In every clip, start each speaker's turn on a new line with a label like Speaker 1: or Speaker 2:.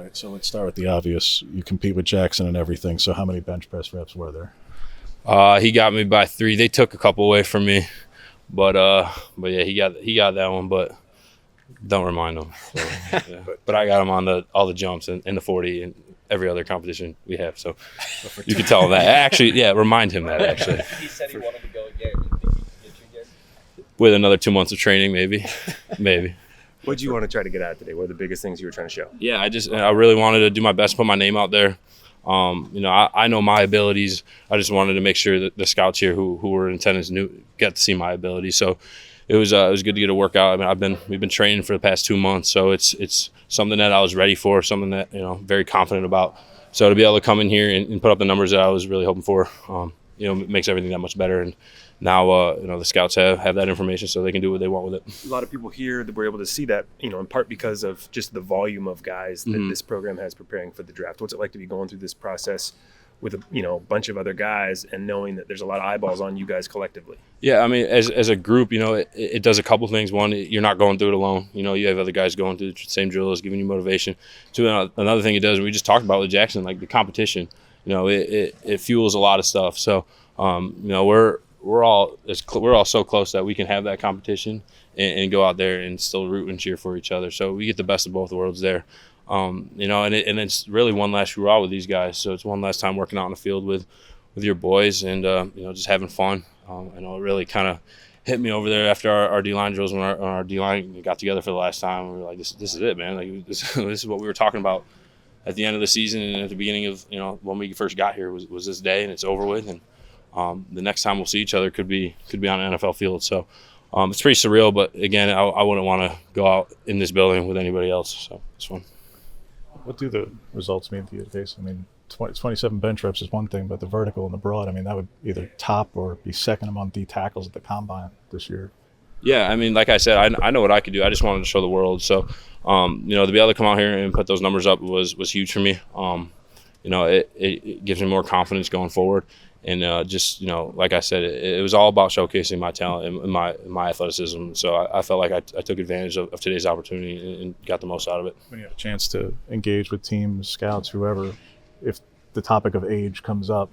Speaker 1: right, so let's start with the obvious. You compete with Jackson and everything, so how many bench press reps were there?
Speaker 2: He got me by 3. They took a couple away from me, but yeah, he got that one, but don't remind him. So, yeah. But I got him on all the jumps and the 40 and every other competition we have. So you can tell him that. Actually, yeah, remind him that actually.
Speaker 3: He said he wanted to go again. You think he can get you again?
Speaker 2: With another 2 months of training, maybe.
Speaker 4: What do you want to try to get out today? What are the biggest things you were trying to show?
Speaker 2: Yeah, I really wanted to do my best, put my name out there. I know my abilities. I just wanted to make sure that the scouts here who were in attendance got to see my abilities. So it was good to get a workout. I mean, we've been training for the past 2 months, so it's something that I was ready for, something that very confident about. So to be able to come in here and put up the numbers that I was really hoping for, makes everything that much better. And now the scouts have that information, so they can do what they want with it.
Speaker 4: A lot of people here that were able to see that, in part because of just the volume of guys that this program has preparing for the draft. What's it like to be going through this process with a bunch of other guys and knowing that there's a lot of eyeballs on you guys collectively?
Speaker 2: Yeah, I mean, as a group, it does a couple things. One, you're not going through it alone. You have other guys going through the same drills, giving you motivation. Two, another thing it does, and we just talked about with Jackson, like the competition. It fuels a lot of stuff. So, we're all so close that we can have that competition and go out there and still root and cheer for each other. So we get the best of both worlds there. And it's really one last hurrah with these guys. So it's one last time working out in the field with your boys and just having fun. It really kind of hit me over there after our D-line drills when our D-line got together for the last time. We were like, this is it, man. Like this is what we were talking about at the end of the season and at the beginning of when we first got here was this day, and it's over with. And the next time we'll see each other could be on an NFL field. So it's pretty surreal, but again, I wouldn't want to go out in this building with anybody else. So it's fun.
Speaker 1: What do the results mean to you today? I mean, 27 bench reps is one thing, but the vertical and the broad, I mean, that would either top or be second among D tackles at the combine this year.
Speaker 2: Yeah, I mean, like I said, I know what I could do. I just wanted to show the world. So, to be able to come out here and put those numbers up was huge for me. It gives me more confidence going forward. And like I said, it was all about showcasing my talent and my athleticism. So I felt like I took advantage of today's opportunity and got the most out of it.
Speaker 1: When you have a chance to engage with teams, scouts, whoever, if the topic of age comes up,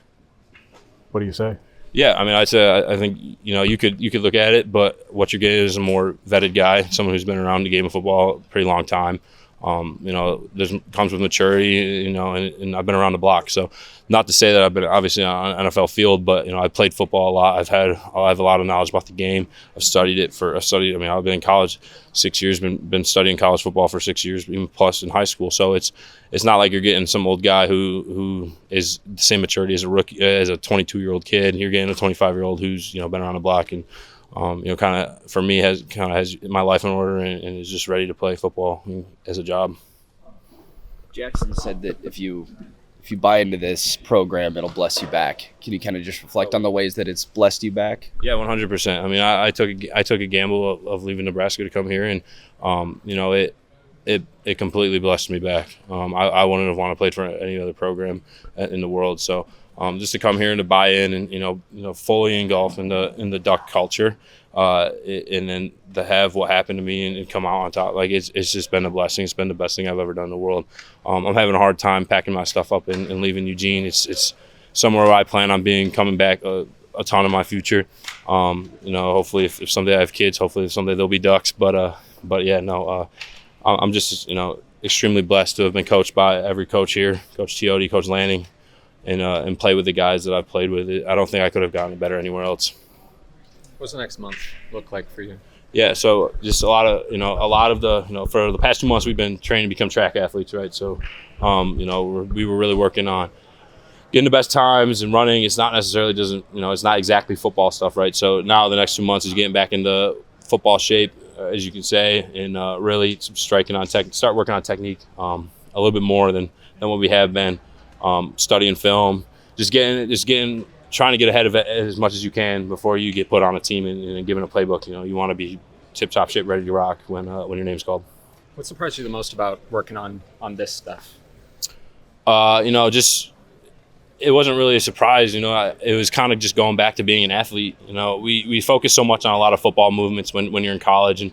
Speaker 1: what do you say?
Speaker 2: Yeah, I mean, I think you could look at it, but what you're getting is a more vetted guy, someone who's been around the game of football a pretty long time. Comes with maturity, and I've been around the block. So not to say that I've been obviously on an NFL field, but, I played football a lot. I have a lot of knowledge about the game. I've been in college 6 years, been studying college football for 6 years, even plus in high school. So it's not like you're getting some old guy who is the same maturity as a rookie, as a 22-year-old kid. You're getting a 25-year-old who's, been around the block and, kind of for me has my life in order and is just ready to play football as a job.
Speaker 3: Jackson said that if you buy into this program, it'll bless you back. Can you kind of just reflect on the ways that it's blessed you back?
Speaker 2: Yeah, 100%. I mean, I took a gamble of leaving Nebraska to come here, and it completely blessed me back. I wouldn't have wanted to play for any other program in the world. So just to come here and to buy in and fully engulf in the Duck culture, and then to have what happened to me and come out on top, like it's just been a blessing. It's been the best thing I've ever done in the world. I'm having a hard time packing my stuff up and leaving Eugene. It's somewhere where I plan on coming back a ton of my future. Hopefully if someday I have kids, hopefully someday they'll be Ducks. But yeah, no, I'm just extremely blessed to have been coached by every coach here, Coach Teote, Coach Lanning, and play with the guys that I've played with. I don't think I could have gotten better anywhere else.
Speaker 5: What's the next month look like for you?
Speaker 2: Yeah, so just a lot of the, for the past 2 months we've been training to become track athletes, right? So, we were really working on getting the best times and running. It's not necessarily it's not exactly football stuff, right? So now the next 2 months is getting back into football shape, as you can say, and really start working on technique a little bit more than what we have been. Studying film, trying to get ahead of it as much as you can before you get put on a team and given a playbook. You want to be tip-top shape, ready to rock when your name's called.
Speaker 5: What surprised you the most about working on this stuff?
Speaker 2: It wasn't really a surprise. It was kind of just going back to being an athlete. We focus so much on a lot of football movements when you're in college, and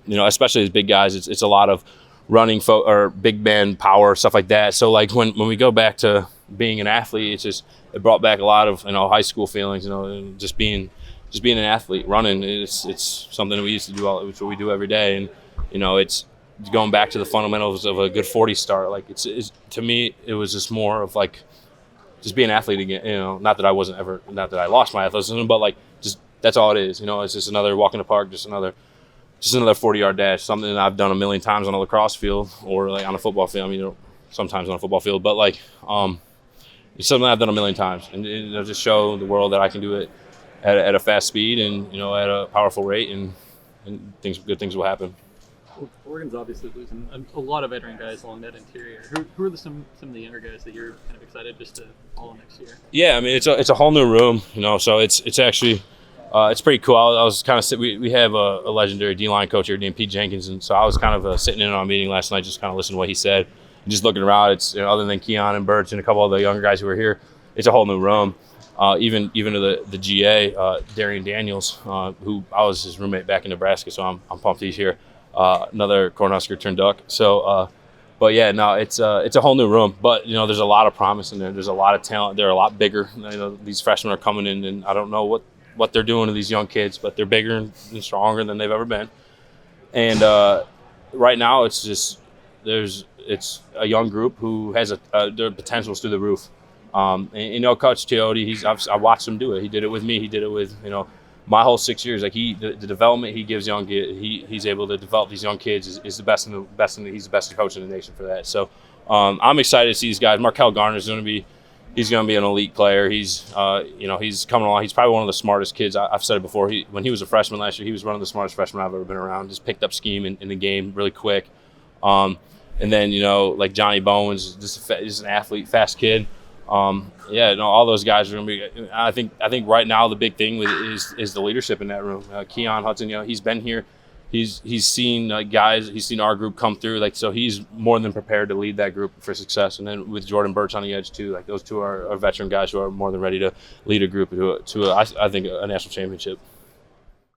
Speaker 2: especially as big guys, it's a lot of or big man power, stuff like that. So like when we go back to being an athlete, it brought back a lot of high school feelings. And just being an athlete, running. It's something that we used to do which we do every day, and it's going back to the fundamentals of a good 40 start. Like it's to me, it was just more of like just being an athlete again. Not that I lost my athleticism, but like just that's all it is. It's just another walk in the park, just another 40-yard dash, something that I've done a million times on a lacrosse field or like on a football field. Sometimes on a football field, but like it's something I've done a million times, and it'll just show the world that I can do it at a fast speed and at a powerful rate, and good things will happen.
Speaker 6: Oregon's obviously losing a lot of veteran guys along that interior. Who are some of the younger guys that you're kind of excited just to follow next year? Yeah, I mean
Speaker 2: it's a whole new room, so it's actually it's pretty cool. I was kind of we have a legendary D-line coach here named Pete Jenkins, and so I was kind of sitting in on a meeting last night, just kind of listening to what he said, and just looking around. It's other than Keon and Birch and a couple of the younger guys who were here, it's a whole new room. Even to the GA, Darian Daniels, who I was his roommate back in Nebraska, so I'm pumped he's here. Another Cornhusker turned Duck. So, but yeah, no, it's a whole new room. But there's a lot of promise in there. There's a lot of talent. They're a lot bigger. These freshmen are coming in, and I don't know what they're doing to these young kids, but they're bigger and stronger than they've ever been. And right now, it's a young group who has their potential's through the roof. And Coach Teote, I watched him do it. He did it with me. He did it with my whole 6 years. Like the development he gives young kids, he's able to develop these young kids is the best he's the best coach in the nation for that. So I'm excited to see these guys. Markel Garner's going to be an elite player. He's he's coming along. He's probably one of the smartest kids. I've said it before. When he was a freshman last year, he was one of the smartest freshmen I've ever been around. Just picked up scheme in the game really quick. And then like Johnny Bowens, just an athlete, fast kid. All those guys are going to be. I think right now the big thing is the leadership in that room. Keon Hudson, he's been here. He's seen guys. He's seen our group come through. Like so, he's more than prepared to lead that group for success. And then with Jordan Birch on the edge too. Like those two are veteran guys who are more than ready to lead a group to I think a national championship.